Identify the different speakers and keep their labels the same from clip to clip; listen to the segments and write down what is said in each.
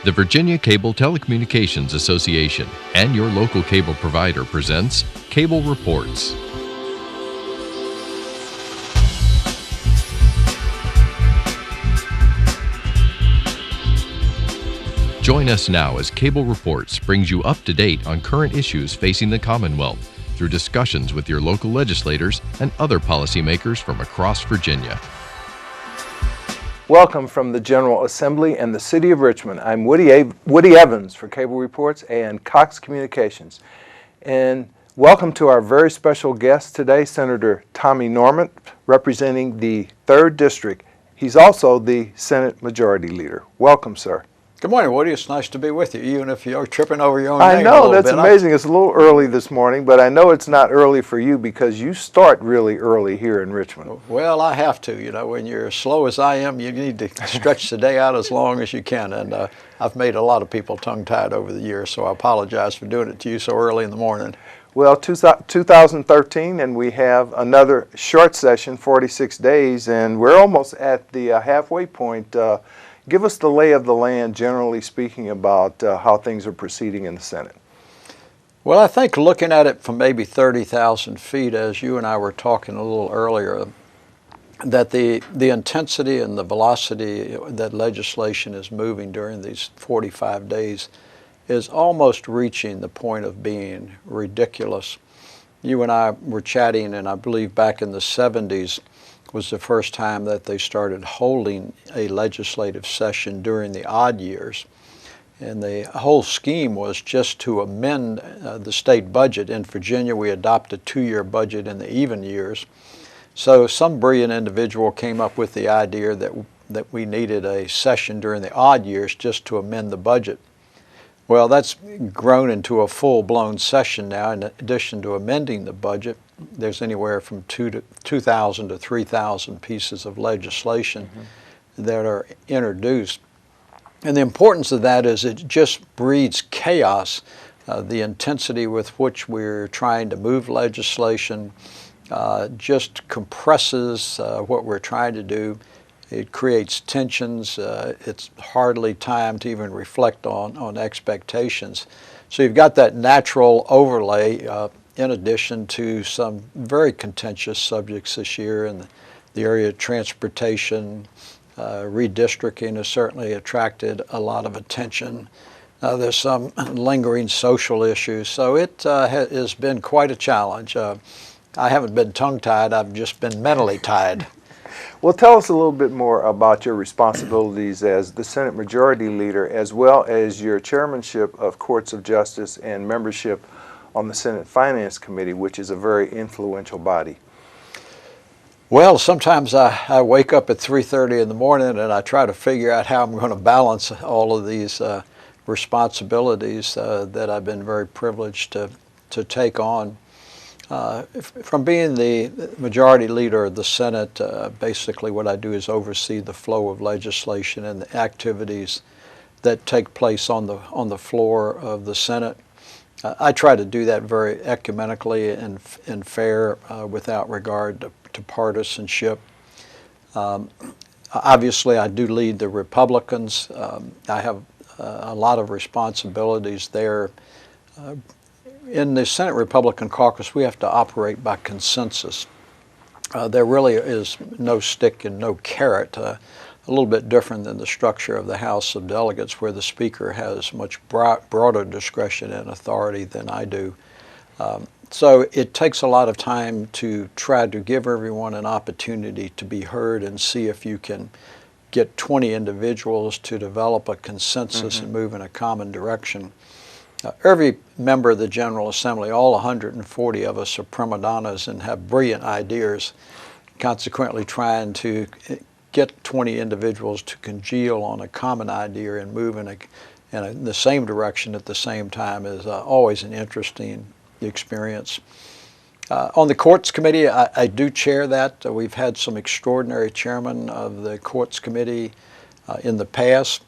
Speaker 1: The Virginia Cable Telecommunications Association and your local cable provider presents Cable Reports. Join us now as Cable Reports brings you up to date on current issues facing the Commonwealth through discussions with your local legislators and other policymakers from across Virginia.
Speaker 2: Welcome from the General Assembly and the City of Richmond. I'm Woody Evans for Cable Reports and Cox Communications. And welcome to our very special guest today, Senator Tommy Norment, representing the 3rd District. He's also the Senate Majority Leader. Welcome, sir.
Speaker 3: Good morning, Woody. It's nice to be with you, even if you're tripping over your own
Speaker 2: name.
Speaker 3: I know,
Speaker 2: a little that's bit. Amazing. It's a little early this morning, but I know it's not early for you because you start really early here in Richmond.
Speaker 3: Well, I have to. You know, when you're as slow as I am, you need to stretch the day out as long as you can. And I've made a lot of people tongue-tied over the years, so I apologize for doing it to you so early in the morning.
Speaker 2: Well, 2013, and we have another short session, 46 days, and we're almost at the halfway point. Give us the lay of the land, generally speaking, about how things are proceeding in the Senate.
Speaker 3: Well, I think looking at it from maybe 30,000 feet, as you and I were talking a little earlier, that the intensity and the velocity that legislation is moving during these 45 days is almost reaching the point of being ridiculous. You and I were chatting, and I believe back in the 70s, was the first time that they started holding a legislative session during the odd years. And the whole scheme was just to amend the state budget. In Virginia, we adopt a 2-year budget in the even years. So some brilliant individual came up with the idea that we needed a session during the odd years just to amend the budget. Well, that's grown into a full-blown session now. In addition to amending the budget, there's anywhere from 2,000 to 3,000 pieces of legislation that are introduced. And the importance of that is it just breeds chaos. The intensity with which we're trying to move legislation just compresses what we're trying to do. It creates tensions. It's hardly time to even reflect on expectations. So you've got that natural overlay in addition to some very contentious subjects this year in the area of transportation. Redistricting has certainly attracted a lot of attention. There's some lingering social issues. So it has been quite a challenge. I haven't been tongue-tied, I've just been mentally tied.
Speaker 2: Well, tell us a little bit more about your responsibilities as the Senate Majority Leader, as well as your chairmanship of Courts of Justice and membership on the Senate Finance Committee, which is a very influential body.
Speaker 3: Well, sometimes I wake up at 3:30 in the morning and I try to figure out how I'm going to balance all of these responsibilities that I've been very privileged to take on. From being the majority leader of the Senate, basically what I do is oversee the flow of legislation and the activities that take place on the floor of the Senate. I try to do that very ecumenically and fair without regard to partisanship. Obviously, I do lead the Republicans. I have a lot of responsibilities there. In the Senate Republican caucus, we have to operate by consensus. There really is no stick and no carrot, a little bit different than the structure of the House of Delegates, where the Speaker has much broader discretion and authority than I do. So it takes a lot of time to try to give everyone an opportunity to be heard and see if you can get 20 individuals to develop a consensus and move in a common direction. Every member of the General Assembly, all 140 of us, are prima donnas and have brilliant ideas. Consequently, trying to get 20 individuals to congeal on a common idea and move in the same direction at the same time is always an interesting experience. On the Courts Committee, I do chair that. We've had some extraordinary chairmen of the Courts Committee in the past.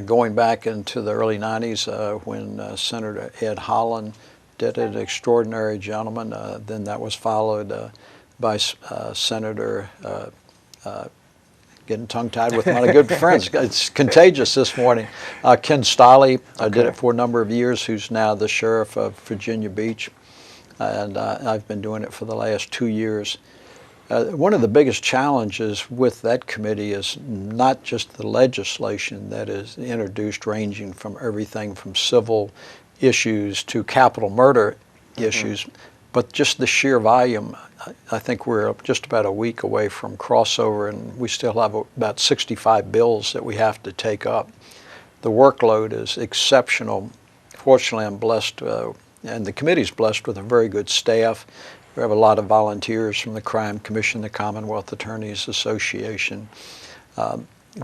Speaker 3: Going back into the early 90s when Senator Ed Holland did it, an extraordinary gentleman. Then that was followed by Senator getting tongue-tied with my good friends. It's contagious this morning. Ken Stolley, I did it for a number of years, who's now the sheriff of Virginia Beach, and I've been doing it for the last 2 years. One of the biggest challenges with that committee is not just the legislation that is introduced, ranging from everything from civil issues to capital murder issues, but just the sheer volume. I think we're just about a week away from crossover, and we still have about 65 bills that we have to take up. The workload is exceptional. Fortunately, I'm blessed, and the committee's blessed with a very good staff. We have a lot of volunteers from the Crime Commission, the Commonwealth Attorneys Association.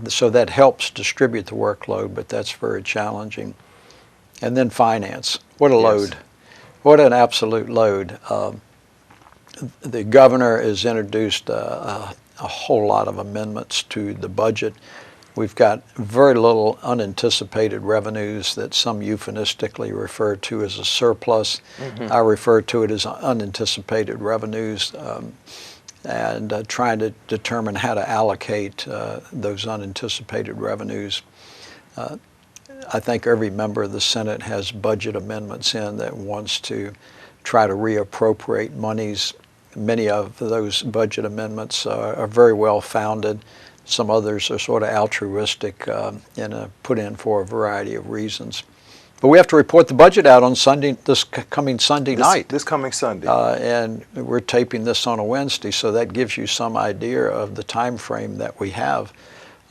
Speaker 3: So that helps distribute the workload, but that's very challenging. And then finance. What a load. What an absolute load. The governor has introduced a whole lot of amendments to the budget. We've got very little unanticipated revenues that some euphemistically refer to as a surplus. I refer to it as unanticipated revenues, and trying to determine how to allocate those unanticipated revenues. I think every member of the Senate has budget amendments in that wants to try to reappropriate monies. Many of those budget amendments are very well founded. Some others are sort of altruistic and put in for a variety of reasons. But we have to report the budget out on Sunday, this coming Sunday night.
Speaker 2: This coming Sunday.
Speaker 3: And we're taping this on a Wednesday, so that gives you some idea of the time frame that we have.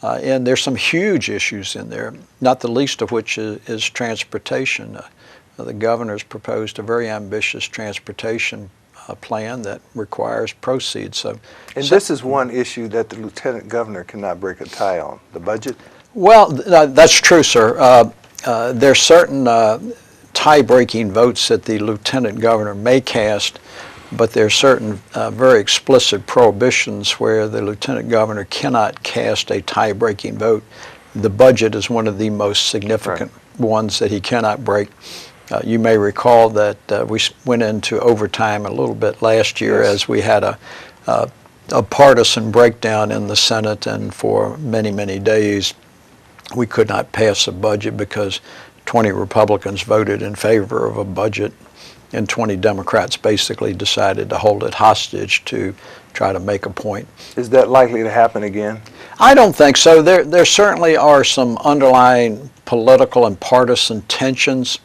Speaker 3: And there's some huge issues in there, not the least of which is transportation. The governor's proposed a very ambitious transportation plan that requires proceeds. So
Speaker 2: this is one issue that the lieutenant governor cannot break a tie on, the budget?
Speaker 3: Well, that's true, sir. There's certain tie-breaking votes that the lieutenant governor may cast, but there are certain very explicit prohibitions where the lieutenant governor cannot cast a tie-breaking vote. The budget is one of the most significant ones that he cannot break. You may recall that we went into overtime a little bit last year as we had a partisan breakdown in the Senate, and for many, many days we could not pass a budget because 20 Republicans voted in favor of a budget and 20 Democrats basically decided to hold it hostage to try to make a point.
Speaker 2: Is that likely to happen again?
Speaker 3: I don't think so. There certainly are some underlying political and partisan tensions.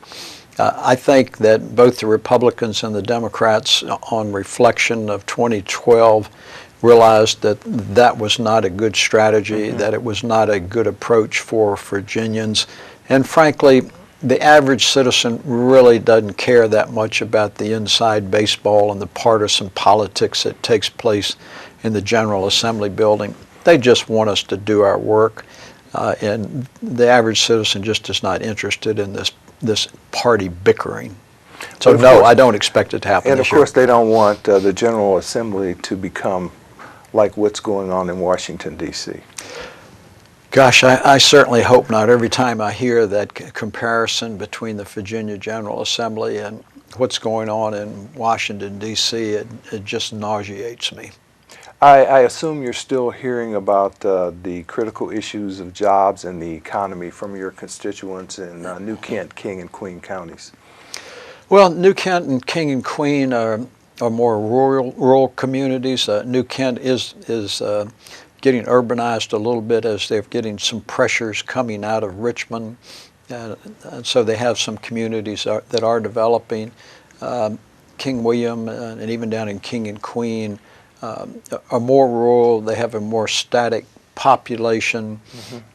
Speaker 3: I think that both the Republicans and the Democrats, on reflection of 2012, realized that that was not a good strategy, that it was not a good approach for Virginians. And frankly, the average citizen really doesn't care that much about the inside baseball and the partisan politics that takes place in the General Assembly building. They just want us to do our work. And the average citizen just is not interested in this party bickering. So no, I don't expect it to happen
Speaker 2: And
Speaker 3: this
Speaker 2: of
Speaker 3: year.
Speaker 2: course they don't want the General Assembly to become like what's going on in Washington, D.C.
Speaker 3: Gosh, I certainly hope not. Every time I hear that comparison between the Virginia General Assembly and what's going on in Washington, D.C., it just nauseates me.
Speaker 2: I assume you're still hearing about the critical issues of jobs and the economy from your constituents in New Kent, King, and Queen counties.
Speaker 3: Well, New Kent and King and Queen are more rural communities. New Kent is getting urbanized a little bit as they're getting some pressures coming out of Richmond. And so they have some communities that are developing. King William and even down in King and Queen are more rural. They have a more static population.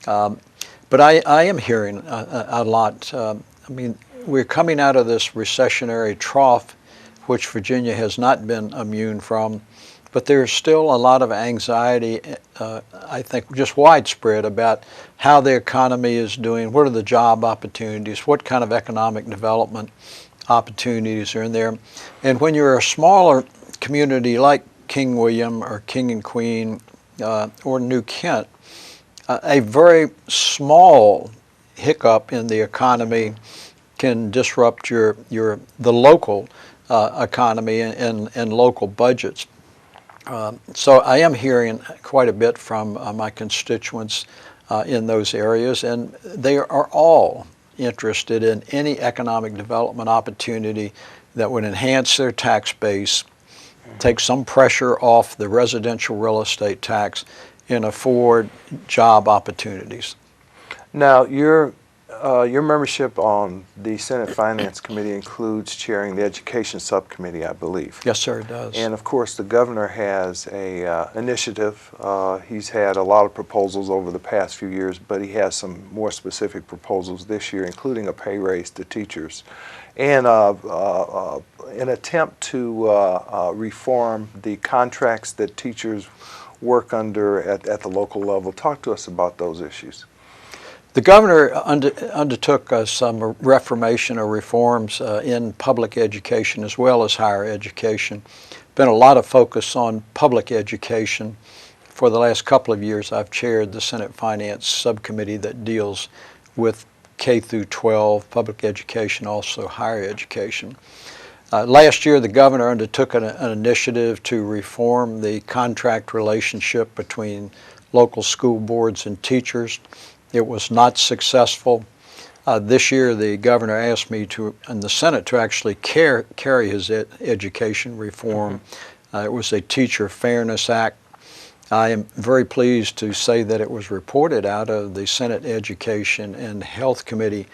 Speaker 3: But I am hearing a lot. I mean, we're coming out of this recessionary trough, which Virginia has not been immune from. But there's still a lot of anxiety, I think, just widespread about how the economy is doing, what are the job opportunities, what kind of economic development opportunities are in there. And when you're a smaller community like King William or King and Queen or New Kent, a very small hiccup in the economy can disrupt the local economy and local budgets. So I am hearing quite a bit from my constituents in those areas, and they are all interested in any economic development opportunity that would enhance their tax base, take some pressure off the residential real estate tax, and afford job opportunities.
Speaker 2: Now, your membership on the Senate Finance Committee includes chairing the Education Subcommittee, I believe.
Speaker 3: Yes, sir, it does.
Speaker 2: And of course, the governor has a initiative. He's had a lot of proposals over the past few years, but he has some more specific proposals this year, including a pay raise to teachers and an attempt to reform the contracts that teachers work under at the local level. Talk to us about those issues.
Speaker 3: The governor undertook some reformation or reforms in public education as well as higher education. Been a lot of focus on public education. For the last couple of years, I've chaired the Senate Finance Subcommittee that deals with K through 12, public education, also higher education. Last year, the governor undertook an initiative to reform the contract relationship between local school boards and teachers. It was not successful. This year, the governor asked me in the Senate to actually carry his education reform. It was a Teacher Fairness Act. I am very pleased to say that it was reported out of the Senate Education and Health Committee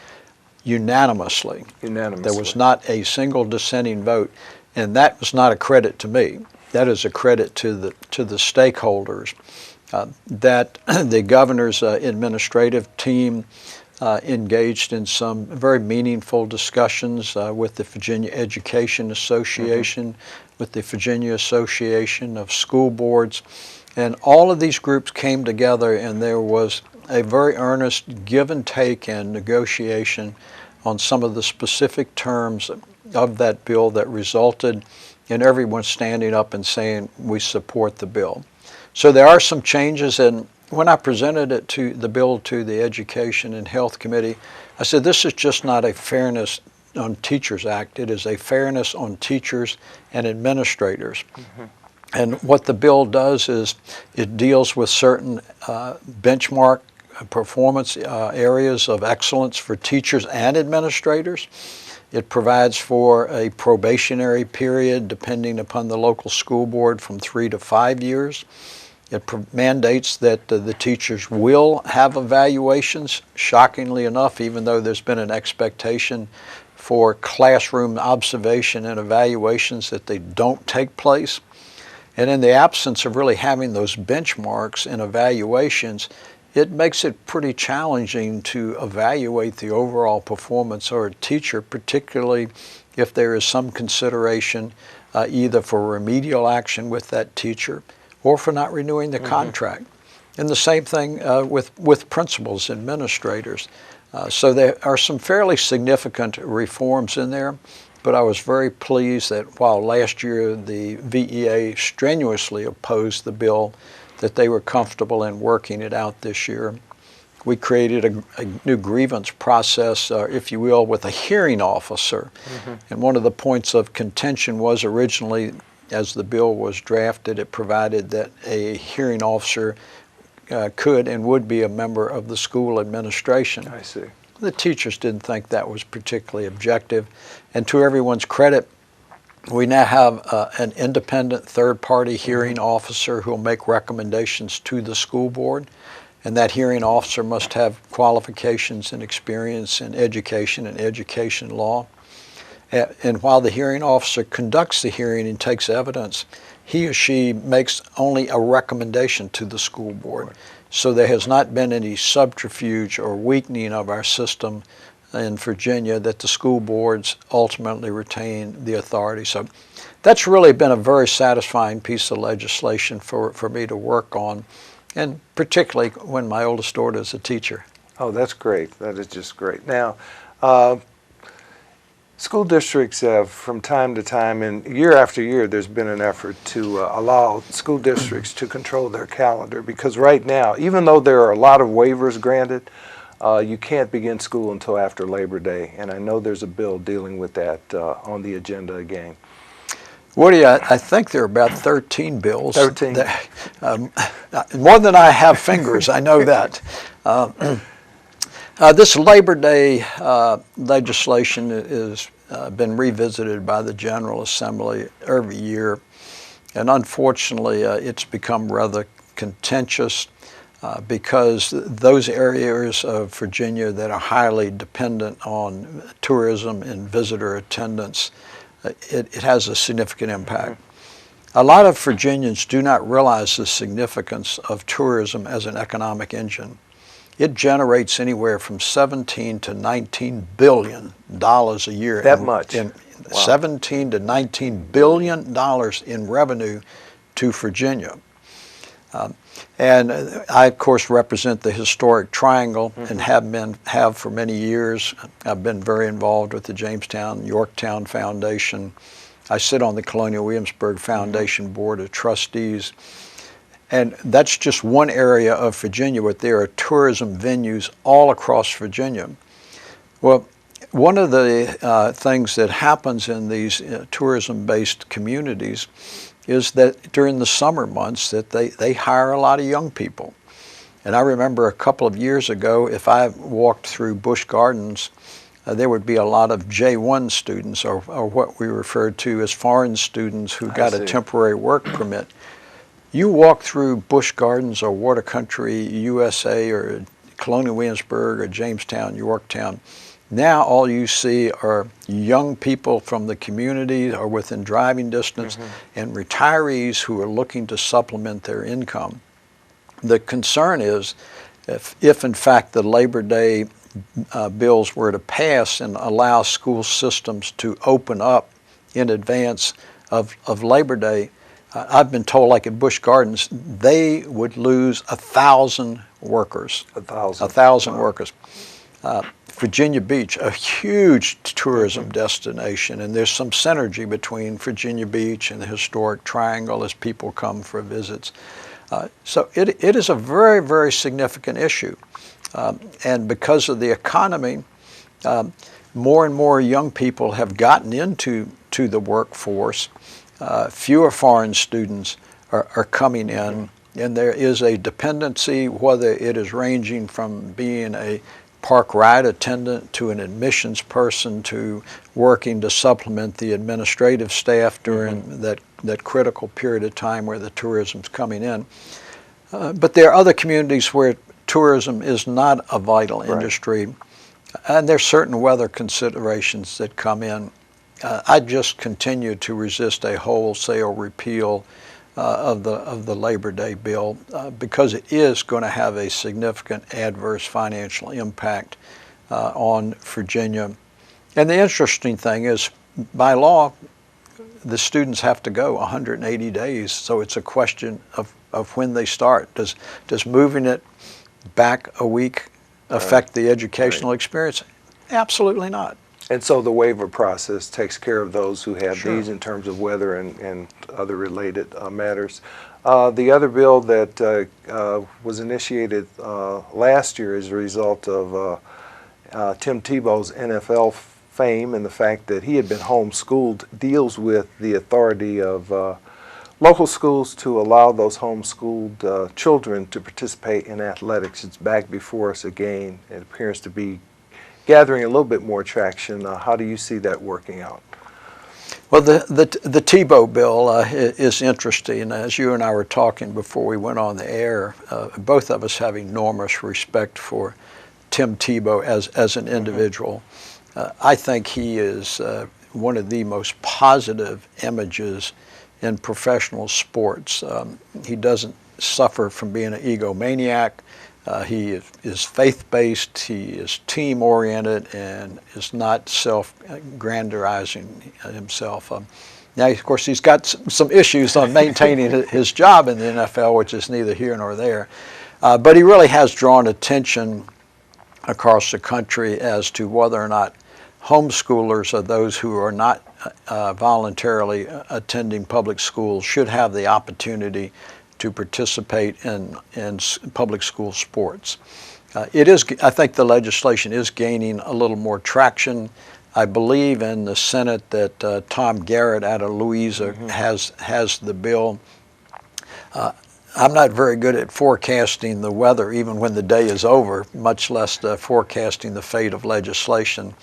Speaker 3: unanimously. There was not a single dissenting vote, and that was not a credit to me. That is a credit to the stakeholders. That the governor's administrative team engaged in some very meaningful discussions with the Virginia Education Association, with the Virginia Association of School Boards, and all of these groups came together, and there was a very earnest give and take and negotiation on some of the specific terms of that bill that resulted in everyone standing up and saying, we support the bill. So there are some changes, and when I presented the bill to the Education and Health Committee, I said this is just not a Fairness on Teachers Act, it is a fairness on teachers and administrators. And what the bill does is it deals with certain benchmark performance areas of excellence for teachers and administrators. It provides for a probationary period depending upon the local school board from 3 to 5 years. It mandates that the teachers will have evaluations, shockingly enough, even though there's been an expectation for classroom observation and evaluations that they don't take place. And in the absence of really having those benchmarks and evaluations, it makes it pretty challenging to evaluate the overall performance of a teacher, particularly if there is some consideration either for remedial action with that teacher or for not renewing the contract. And the same thing with principals, administrators. So there are some fairly significant reforms in there, but I was very pleased that while last year the VEA strenuously opposed the bill, that they were comfortable in working it out this year. We created a new grievance process, if you will, with a hearing officer. And one of the points of contention was originally, as the bill was drafted, it provided that a hearing officer could and would be a member of the school administration.
Speaker 2: I see.
Speaker 3: The teachers didn't think that was particularly objective. And to everyone's credit, we now have an independent third-party hearing officer who will make recommendations to the school board. And that hearing officer must have qualifications and experience in education and education law. And while the hearing officer conducts the hearing and takes evidence, he or she makes only a recommendation to the school board. So there has not been any subterfuge or weakening of our system in Virginia that the school boards ultimately retain the authority. So that's really been a very satisfying piece of legislation for me to work on, and particularly when my oldest daughter is a teacher.
Speaker 2: Oh, that's great. That is just great. Now, school districts have, from time to time, and year after year, there's been an effort to allow school districts to control their calendar, because right now, even though there are a lot of waivers granted, you can't begin school until after Labor Day, and I know there's a bill dealing with that on the agenda again.
Speaker 3: Woody, I think there are about 13 bills.
Speaker 2: 13.
Speaker 3: More than I have fingers, I know that. This Labor Day legislation has been revisited by the General Assembly every year, and unfortunately it's become rather contentious because those areas of Virginia that are highly dependent on tourism and visitor attendance, it has a significant impact. A lot of Virginians do not realize the significance of tourism as an economic engine. It generates anywhere from $17 to $19 billion a year.
Speaker 2: That much?
Speaker 3: Wow. $17 to $19 billion in revenue to Virginia. And I, of course, represent the historic Triangle and have for many years. I've been very involved with the Jamestown, Yorktown Foundation. I sit on the Colonial Williamsburg Foundation Board of Trustees. And that's just one area of Virginia, but there are tourism venues all across Virginia. Well, one of the things that happens in these tourism-based communities is that during the summer months that they hire a lot of young people. And I remember a couple of years ago, if I walked through Busch Gardens, there would be a lot of J1 students, or what we referred to as foreign students who got a temporary work permit. You walk through Busch Gardens or Water Country, USA, or Colonial Williamsburg, or Jamestown, Yorktown, now all you see are young people from the community or within driving distance and retirees who are looking to supplement their income. The concern is if in fact the Labor Day bills were to pass and allow school systems to open up in advance of Labor Day, I've been told, like at Busch Gardens, they would lose 1,000 workers. 1,000 workers. Virginia Beach, a huge tourism destination, and there's some synergy between Virginia Beach and the historic Triangle as people come for visits. So it is a very, very significant issue. And because of the economy, more and more young people have gotten into the workforce. Fewer foreign students are coming in, and there is a dependency, whether it is ranging from being a park ride attendant to an admissions person to working to supplement the administrative staff during that critical period of time where the tourism's coming in. But there are other communities where tourism is not a vital industry, and there's certain weather considerations that come in. I just continue to resist a wholesale repeal of the Labor Day bill because it is going to have a significant adverse financial impact on Virginia. And the interesting thing is, by law, the students have to go 180 days, so it's a question of when they start. Does moving it back a week affect the educational experience? Absolutely not.
Speaker 2: And so the waiver process takes care of those who have needs in terms of weather and other related matters. The other bill that was initiated last year as a result of Tim Tebow's NFL fame and the fact that he had been homeschooled deals with the authority of local schools to allow those homeschooled children to participate in athletics. It's back before us again. It appears to be gathering a little bit more traction. How do you see that working out?
Speaker 3: Well, the Tebow bill is interesting. As you and I were talking before we went on the air, both of us have enormous respect for Tim Tebow as an individual. I think he is one of the most positive images in professional sports. He doesn't suffer from being an egomaniac. He is faith-based, he is team-oriented, and is not self-grandizing himself. Now, of course, he's got some issues on maintaining his job in the NFL, which is neither here nor there. But he really has drawn attention across the country as to whether or not homeschoolers, or those who are not voluntarily attending public schools, should have the opportunity to participate in public school sports. I think the legislation is gaining a little more traction. I believe in the Senate that Tom Garrett out of Louisa has the bill. I'm not very good at forecasting the weather even when the day is over, much less forecasting the fate of legislation.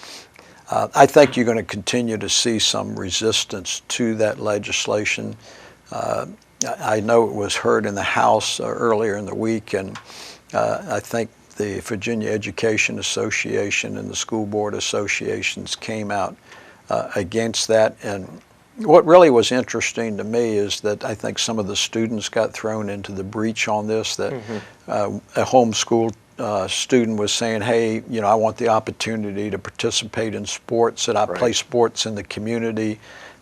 Speaker 3: I think you're going to continue to see some resistance to that legislation. I know it was heard in the House earlier in the week, and I think the Virginia Education Association and the school board associations came out against that. And what really was interesting to me is that I think some of the students got thrown into the breach on this, that a homeschool student was saying, hey, you know, I want the opportunity to participate in sports, and I play sports in the community,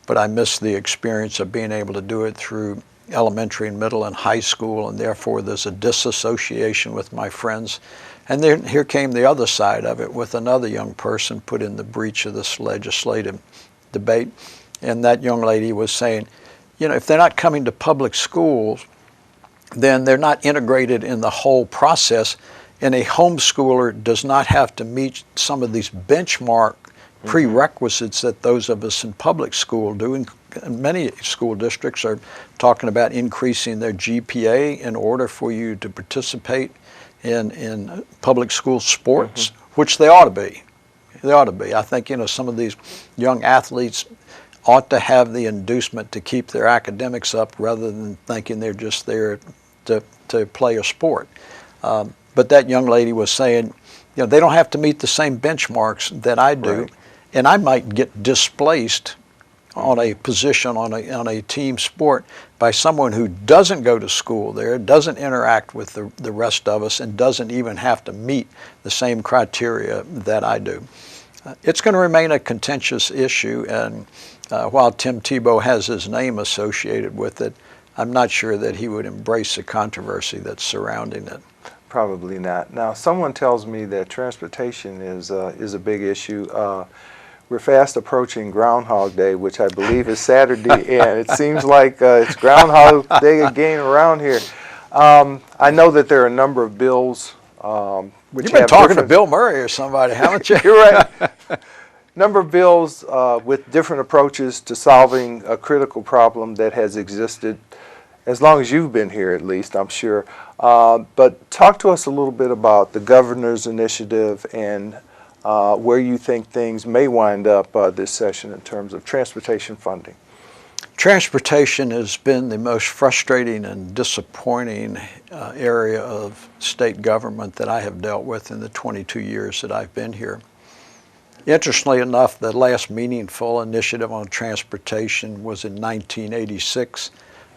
Speaker 3: but I miss the experience of being able to do it through elementary and middle and high school, and therefore there's a disassociation with my friends. And then here came the other side of it, with another young person put in the breach of this legislative debate. And that young lady was saying, you know, if they're not coming to public schools, then they're not integrated in the whole process. And a homeschooler does not have to meet some of these benchmark prerequisites that those of us in public school do. And many school districts are talking about increasing their GPA in order for you to participate in public school sports, which they ought to be. They ought to be. I think, you know, some of these young athletes ought to have the inducement to keep their academics up rather than thinking they're just there to play a sport. But that young lady was saying, you know, they don't have to meet the same benchmarks that I do, and I might get displaced on a position on a team sport by someone who doesn't go to school there, doesn't interact with the rest of us, and doesn't even have to meet the same criteria that I do. It's going to remain a contentious issue, and while Tim Tebow has his name associated with it, I'm not sure that he would embrace the controversy that's surrounding it.
Speaker 2: Probably not. Now, someone tells me that transportation is a big issue. We're fast approaching Groundhog Day, which I believe is Saturday, and it seems like it's Groundhog Day again around here. I know that there are a number of bills.
Speaker 3: You've been talking to Bill Murray or somebody, haven't you?
Speaker 2: You're right. Number of bills with different approaches to solving a critical problem that has existed as long as you've been here, at least, I'm sure. But talk to us a little bit about the governor's initiative and where you think things may wind up this session in terms of transportation funding.
Speaker 3: Transportation has been the most frustrating and disappointing area of state government that I have dealt with in the 22 years that I've been here. Interestingly enough, the last meaningful initiative on transportation was in 1986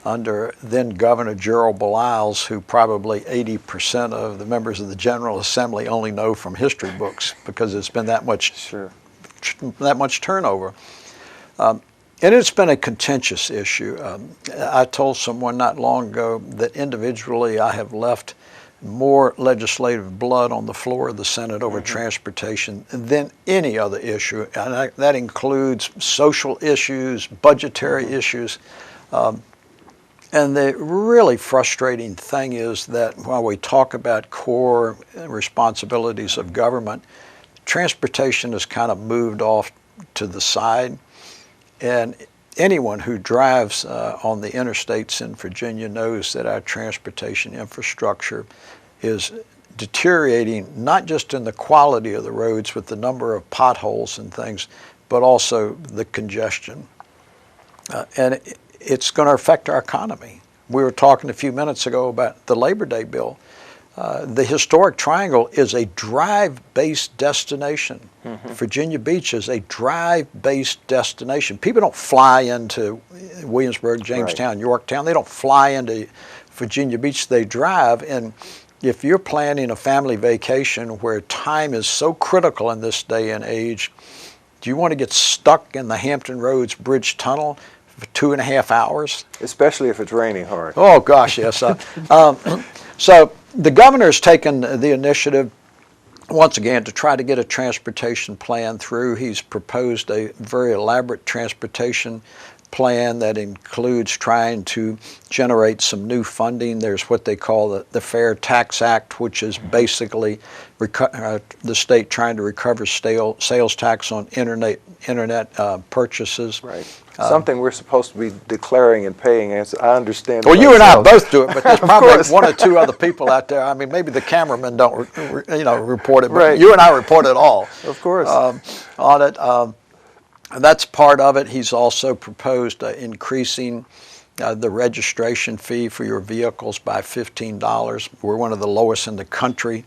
Speaker 3: under then Governor Gerald Baliles, who probably 80% of the members of the General Assembly only know from history books because it's been that much turnover. And it's been a contentious issue. I told someone not long ago that individually I have left more legislative blood on the floor of the Senate over transportation than any other issue, and that includes social issues, budgetary issues. And the really frustrating thing is that while we talk about core responsibilities of government, transportation has kind of moved off to the side. And anyone who drives on the interstates in Virginia knows that our transportation infrastructure is deteriorating, not just in the quality of the roads with the number of potholes and things, but also the congestion. And it's going to affect our economy. We were talking a few minutes ago about the Labor Day bill. The historic Triangle is a drive-based destination. Virginia Beach is a drive-based destination. People don't fly into Williamsburg, Jamestown, Yorktown. They don't fly into Virginia Beach. They drive. And if you're planning a family vacation where time is so critical in this day and age, do you want to get stuck in the Hampton Roads Bridge Tunnel for 2.5 hours?
Speaker 2: Especially if it's raining hard.
Speaker 3: Oh, gosh, yes. So the governor's taken the initiative once again to try to get a transportation plan through. He's proposed a very elaborate transportation plan that includes trying to generate some new funding. There's what they call the Fair Tax Act, which is basically the state trying to recover sales tax on internet purchases.
Speaker 2: Right. Something we're supposed to be declaring and paying, as I understand.
Speaker 3: Well, you and I both do it, but there's probably
Speaker 2: course.
Speaker 3: one or two other people out there. I mean, maybe the cameramen don't, report it, but
Speaker 2: Right.
Speaker 3: you and I report it all.
Speaker 2: Of course.
Speaker 3: On it. That's part of it. He's also proposed increasing the registration fee for your vehicles by $15. We're one of the lowest in the country.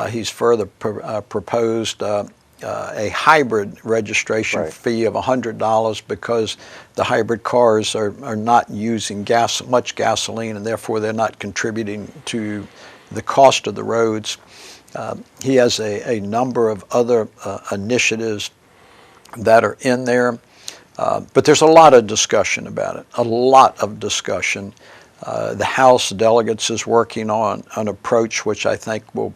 Speaker 3: He's further proposed a hybrid registration
Speaker 2: Right.
Speaker 3: fee of $100 because the hybrid cars are not using much gasoline, and therefore they're not contributing to the cost of the roads. He has a number of other initiatives that are in there, but there's a lot of discussion about it, a lot of discussion. The House delegates is working on an approach which I think will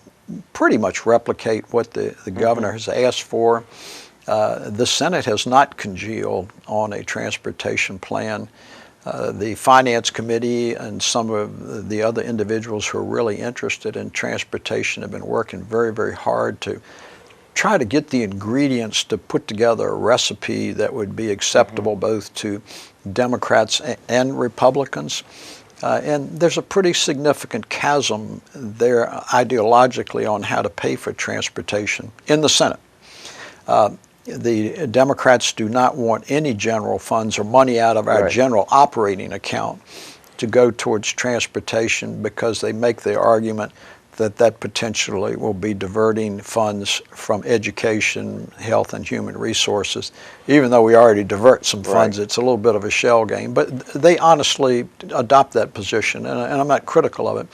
Speaker 3: pretty much replicate what the governor has asked for. The Senate has not congealed on a transportation plan. The Finance Committee and some of the other individuals who are really interested in transportation have been working very, very hard to try to get the ingredients to put together a recipe that would be acceptable both to Democrats and Republicans. And there's a pretty significant chasm there ideologically on how to pay for transportation in the Senate. The Democrats do not want any general funds or money out of our
Speaker 2: Right.
Speaker 3: general operating account to go towards transportation because they make the argument that potentially will be diverting funds from education, health, and human resources. Even though we already divert some funds,
Speaker 2: Right.
Speaker 3: it's a little bit of a shell game. But they honestly adopt that position, and I'm not critical of it.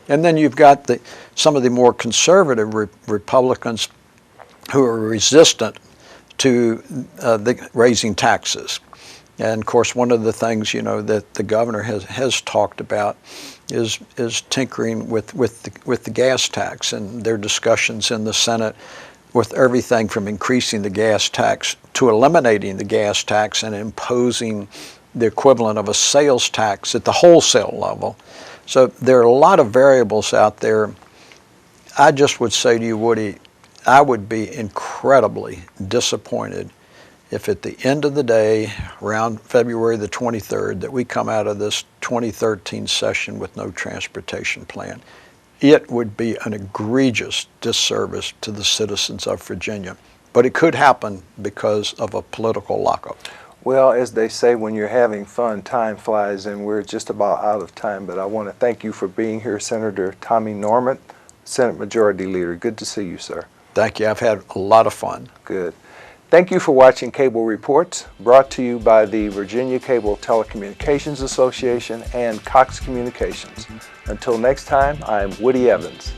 Speaker 3: And then you've got some of the more conservative Republicans who are resistant to raising taxes. And of course, one of the things that the governor has talked about is tinkering with the gas tax, and their discussions in the Senate with everything from increasing the gas tax to eliminating the gas tax and imposing the equivalent of a sales tax at the wholesale level. So there are a lot of variables out there. I just would say to you, Woody, I would be incredibly disappointed if at the end of the day, around February the 23rd, that we come out of this 2013 session with no transportation plan. It would be an egregious disservice to the citizens of Virginia. But it could happen because of a political lockup.
Speaker 2: Well, as they say, when you're having fun, time flies, and we're just about out of time. But I want to thank you for being here, Senator Tommy Norment, Senate Majority Leader. Good to see you, sir.
Speaker 3: Thank you. I've had a lot of fun.
Speaker 2: Good. Thank you for watching Cable Reports, brought to you by the Virginia Cable Telecommunications Association and Cox Communications. Until next time, I'm Woody Evans.